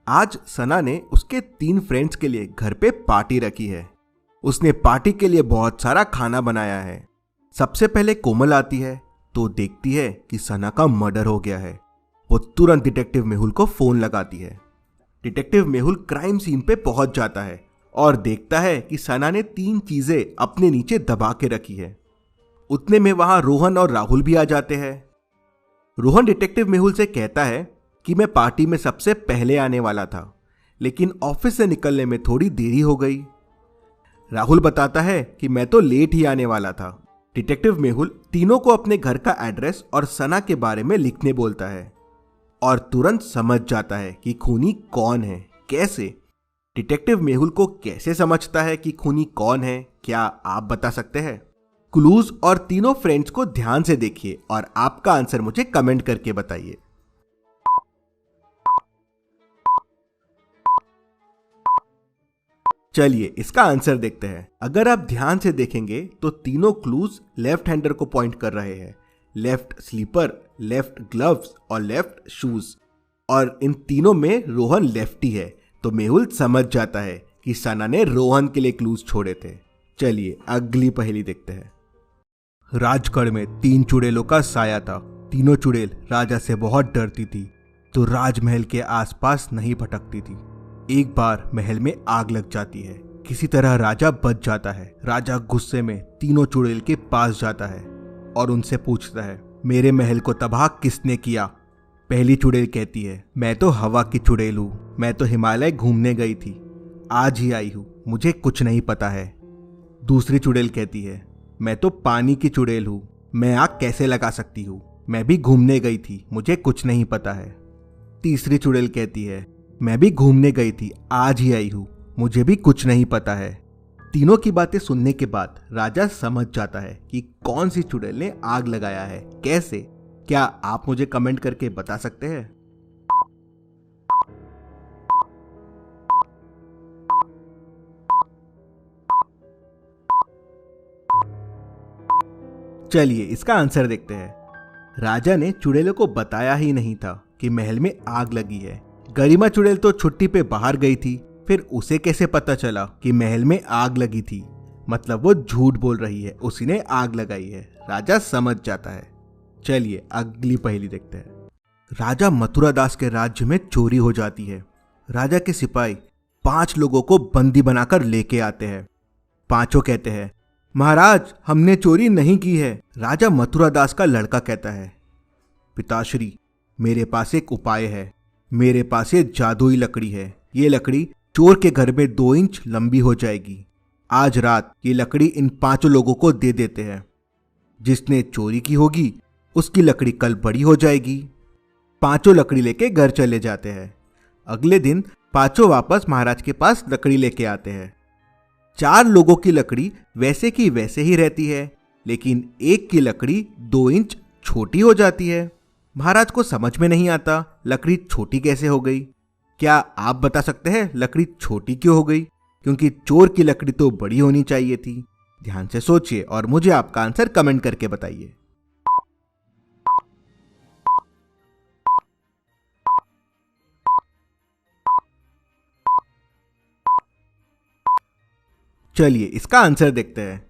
आज सना ने उसके 3 फ्रेंड्स के लिए घर पे पार्टी रखी है। उसने पार्टी के लिए बहुत सारा खाना बनाया है। सबसे पहले कोमल आती है तो देखती है कि सना का मर्डर हो गया है। वो तुरंत डिटेक्टिव मेहुल को फोन लगाती है। डिटेक्टिव मेहुल क्राइम सीन पे पहुंच जाता है और देखता है कि सना ने 3 चीजें अपने नीचे दबा के रखी है। उतने में वहां रोहन और राहुल भी आ जाते हैं। रोहन डिटेक्टिव मेहुल से कहता है कि मैं पार्टी में सबसे पहले आने वाला था, लेकिन ऑफिस से निकलने में थोड़ी देरी हो गई। राहुल बताता है कि मैं तो लेट ही आने वाला था। डिटेक्टिव मेहुल तीनों को अपने घर का एड्रेस और सना के बारे में लिखने बोलता है और तुरंत समझ जाता है कि खूनी कौन है। कैसे? डिटेक्टिव मेहुल को कैसे समझता है कि खूनी कौन है, क्या आप बता सकते हैं? क्लूज और तीनों फ्रेंड्स को ध्यान से देखिए और आपका आंसर मुझे कमेंट करके बताइए। चलिए इसका आंसर देखते हैं। अगर आप ध्यान से देखेंगे तो तीनों क्लूज लेफ्ट हैंडर को पॉइंट कर रहे हैं। लेफ्ट स्लीपर, लेफ्ट ग्लव्स और लेफ्ट शूज। और इन तीनों में रोहन लेफ्टी है, तो मेहुल समझ जाता है कि सना ने रोहन के लिए क्लूज छोड़े थे। चलिए अगली पहेली देखते हैं। राजगढ़ में 3 चुड़ैलों का साया था। तीनों चुड़ैल राजा से बहुत डरती थी, तो राजमहल के आसपास नहीं भटकती थी। एक बार महल में आग लग जाती है। किसी तरह राजा बच जाता है। राजा गुस्से में तीनों चुड़ैल के पास जाता है और उनसे पूछता है, मेरे महल को तबाह किसने किया? पहली चुड़ैल कहती है, मैं तो हवा की चुड़ैल हूँ। मैं तो हिमालय घूमने गई थी, आज ही आई हूँ, मुझे कुछ नहीं पता है। दूसरी चुड़ैल कहती है, मैं तो पानी की चुड़ैल हूँ। मैं आग कैसे लगा सकती हूँ? मैं भी घूमने गई थी, मुझे कुछ नहीं पता है। तीसरी चुड़ैल कहती है, मैं भी घूमने गई थी, आज ही आई हूँ, मुझे भी कुछ नहीं पता है। तीनों की बातें सुनने के बाद राजा समझ जाता है कि कौन सी चुड़ैल ने आग लगाया है। कैसे? क्या आप मुझे कमेंट करके बता सकते हैं? चलिए इसका आंसर देखते हैं। राजा ने चुड़ैलों को बताया ही नहीं था कि महल में आग लगी है। गरिमा चुड़ैल तो छुट्टी पे बाहर गई थी, फिर उसे कैसे पता चला कि महल में आग लगी थी? मतलब वो झूठ बोल रही है, उसी ने आग लगाई है। राजा समझ जाता है। चलिए अगली पहेली देखते हैं। राजा मथुरादास के राज्य में चोरी हो जाती है। राजा के सिपाही 5 लोगों को बंदी बनाकर लेके आते हैं। पांचों कहते हैं, महाराज हमने चोरी नहीं की है। राजा मथुरादास का लड़का कहता है, पिताश्री मेरे पास एक उपाय है। मेरे पास ये जादुई लकड़ी है। ये लकड़ी चोर के घर में 2 इंच लंबी हो जाएगी। आज रात ये लकड़ी इन 5 लोगों को दे देते हैं। जिसने चोरी की होगी उसकी लकड़ी कल बड़ी हो जाएगी। 5 लकड़ी लेके घर चले जाते हैं। अगले दिन 5 वापस महाराज के पास लकड़ी लेके आते हैं। 4 लोगों की लकड़ी वैसे की वैसे ही रहती है, लेकिन एक की लकड़ी 2 इंच छोटी हो जाती है। महाराज को समझ में नहीं आता लकड़ी छोटी कैसे हो गई। क्या आप बता सकते हैं लकड़ी छोटी क्यों हो गई? क्योंकि चोर की लकड़ी तो बड़ी होनी चाहिए थी। ध्यान से सोचिए और मुझे आपका आंसर कमेंट करके बताइए। चलिए इसका आंसर देखते हैं।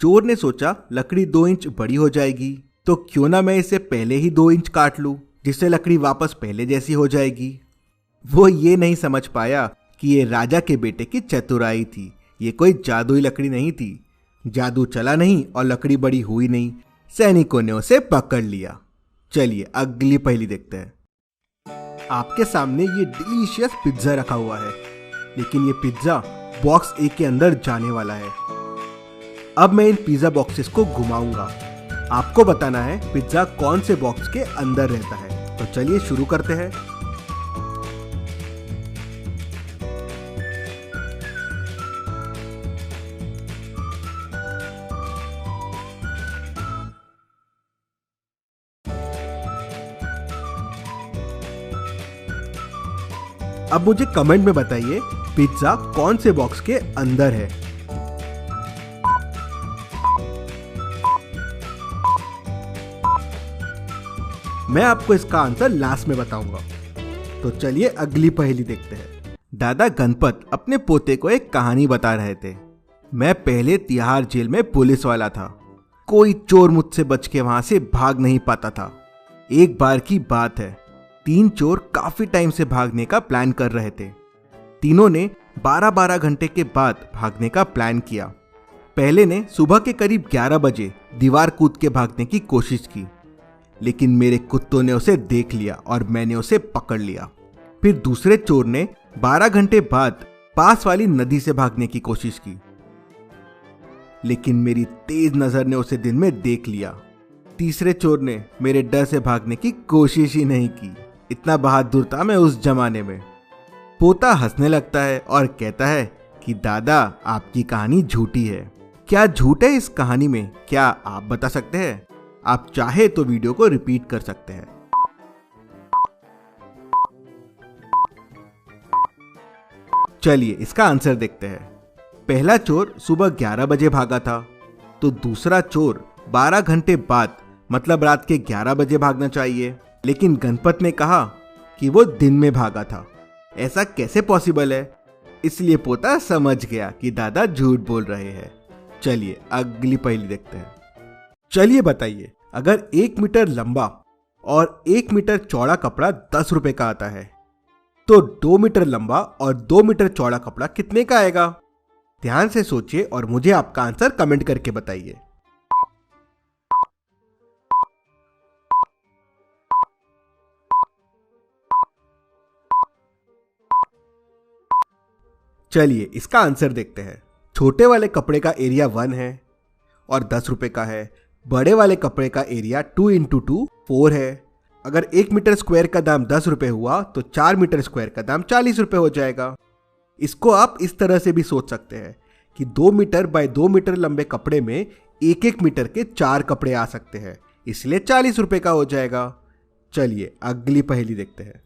चोर ने सोचा लकड़ी 2 इंच बड़ी हो जाएगी, तो क्यों ना मैं इसे पहले ही 2 इंच काट लूं, जिससे लकड़ी वापस पहले जैसी हो जाएगी। वो ये नहीं समझ पाया कि ये राजा के बेटे की चतुराई थी। ये कोई जादुई लकड़ी नहीं थी। जादू चला नहीं और लकड़ी बड़ी हुई नहीं। सैनिकों ने उसे पकड़ लिया। चलिए अगली पहेली देखते हैं। आपके सामने ये डिलीशियस पिज्जा रखा हुआ है, लेकिन ये पिज्जा बॉक्स ए के अंदर जाने वाला है। अब मैं इन पिज्जा बॉक्सेस को घुमाऊंगा। आपको बताना है पिज्जा कौन से बॉक्स के अंदर रहता है। तो चलिए शुरू करते हैं। अब मुझे कमेंट में बताइए पिज्जा कौन से बॉक्स के अंदर है। मैं आपको इसका आंसर लास्ट में बताऊंगा। तो चलिए अगली पहेली देखते हैं। दादा गणपत अपने पोते को एक कहानी बता रहे थे। मैं पहले तिहाड़ जेल में पुलिस वाला था। कोई चोर मुझसे बच के वहां से भाग नहीं पाता था। एक बार की बात है, 3 चोर काफी टाइम से भागने का प्लान कर रहे थे। तीनों ने 12-12 घंटे के बाद भागने का प्लान किया। पहले ने सुबह के करीब 11 बजे दीवार कूद के भागने की कोशिश की, लेकिन मेरे कुत्तों ने उसे देख लिया और मैंने उसे पकड़ लिया। फिर दूसरे चोर ने 12 घंटे बाद पास वाली नदी से भागने की कोशिश की, लेकिन मेरी तेज नजर ने उसे दिन में देख लिया। तीसरे चोर ने मेरे डर से भागने की कोशिश ही नहीं की। इतना बहादुर था मैं उस जमाने में। पोता हंसने लगता है और कहता है कि दादा, आपकी कहानी झूठी है। क्या झूठ है इस कहानी में, क्या आप बता सकते हैं? आप चाहे तो वीडियो को रिपीट कर सकते हैं। चलिए इसका आंसर देखते हैं। पहला चोर सुबह 11 बजे भागा था, तो दूसरा चोर 12 घंटे बाद मतलब रात के 11 बजे भागना चाहिए, लेकिन गणपत ने कहा कि वो दिन में भागा था। ऐसा कैसे पॉसिबल है? इसलिए पोता समझ गया कि दादा झूठ बोल रहे हैं। चलिए अगली पहेली देखते हैं। चलिए बताइए, अगर 1 मीटर लंबा और 1 मीटर चौड़ा कपड़ा 10 रुपए का आता है, तो 2 मीटर लंबा और 2 मीटर चौड़ा कपड़ा कितने का आएगा? ध्यान से सोचिए और मुझे आपका आंसर कमेंट करके बताइए। चलिए इसका आंसर देखते हैं। छोटे वाले कपड़े का एरिया 1 है और 10 रुपए का है। बड़े वाले कपड़े का एरिया 2 × 2 4 है। अगर 1 मीटर स्क्वायर का दाम 10 रुपए हुआ तो 4 मीटर स्क्वायर का दाम 40 रुपए हो जाएगा। इसको आप इस तरह से भी सोच सकते हैं कि 2 मीटर बाय 2 मीटर लंबे कपड़े में 1-1 मीटर के 4 कपड़े आ सकते हैं, इसलिए 40 रुपए का हो जाएगा। चलिए अगली पहेली देखते हैं।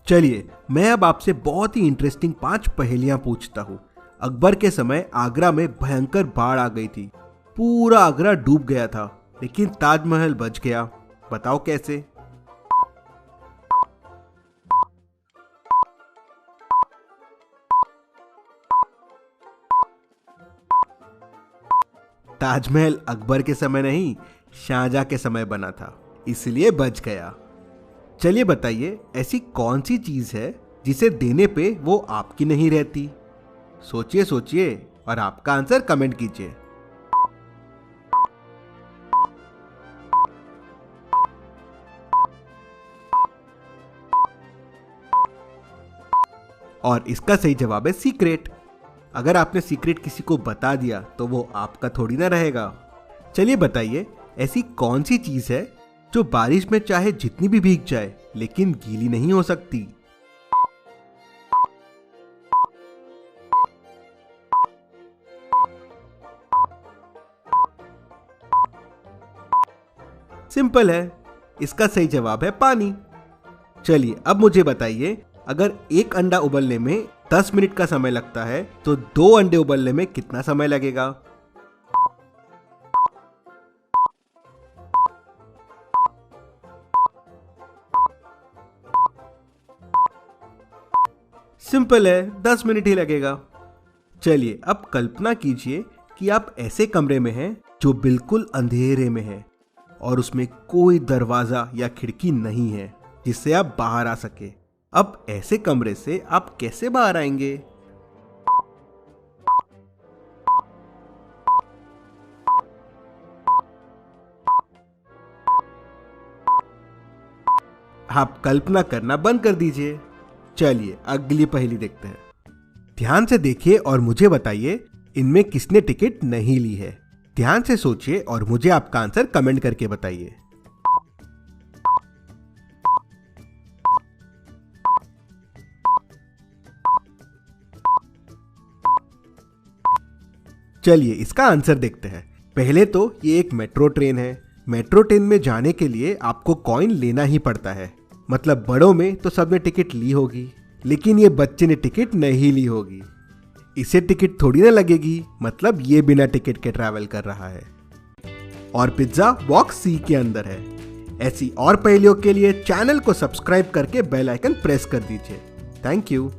चलिए मैं अब आपसे बहुत ही इंटरेस्टिंग 5 पहेलियां पूछता हूँ। अकबर के समय आगरा में भयंकर बाढ़ आ गई थी। पूरा आगरा डूब गया था, लेकिन ताजमहल बच गया। बताओ कैसे? ताजमहल अकबर के समय नहीं, शाहजहां के समय बना था, इसलिए बच गया। चलिए बताइए, ऐसी कौन सी चीज है जिसे देने पे वो आपकी नहीं रहती? सोचिए सोचिए और आपका आंसर कमेंट कीजिए। और इसका सही जवाब है सीक्रेट। अगर आपने सीक्रेट किसी को बता दिया तो वो आपका थोड़ी ना रहेगा। चलिए बताइए, ऐसी कौन सी चीज है जो बारिश में चाहे जितनी भी भीग जाए लेकिन गीली नहीं हो सकती? सिंपल है, इसका सही जवाब है पानी। चलिए अब मुझे बताइए, अगर एक अंडा उबलने में 10 मिनट का समय लगता है तो 2 अंडे उबलने में कितना समय लगेगा? सिंपल है, 10 मिनट ही लगेगा। चलिए अब कल्पना कीजिए कि आप ऐसे कमरे में हैं जो बिल्कुल अंधेरे में है और उसमें कोई दरवाजा या खिड़की नहीं है जिससे आप बाहर आ सके। अब ऐसे कमरे से आप कैसे बाहर आएंगे? आप कल्पना करना बंद कर दीजिए। चलिए अगली पहेली देखते हैं। ध्यान से देखिए और मुझे बताइए, इनमें किसने टिकट नहीं ली है? ध्यान से सोचिए और मुझे आपका आंसर कमेंट करके बताइए। चलिए इसका आंसर देखते हैं। पहले तो ये एक मेट्रो ट्रेन है। मेट्रो ट्रेन में जाने के लिए आपको कॉइन लेना ही पड़ता है। मतलब बड़ों में तो सबने टिकट ली होगी, लेकिन ये बच्चे ने टिकट नहीं ली होगी। इसे टिकट थोड़ी ना लगेगी, मतलब ये बिना टिकट के ट्रैवल कर रहा है। और पिज्जा बॉक्स सी के अंदर है। ऐसी और पहेलियों के लिए चैनल को सब्सक्राइब करके बेल आइकन प्रेस कर दीजिए। Thank you.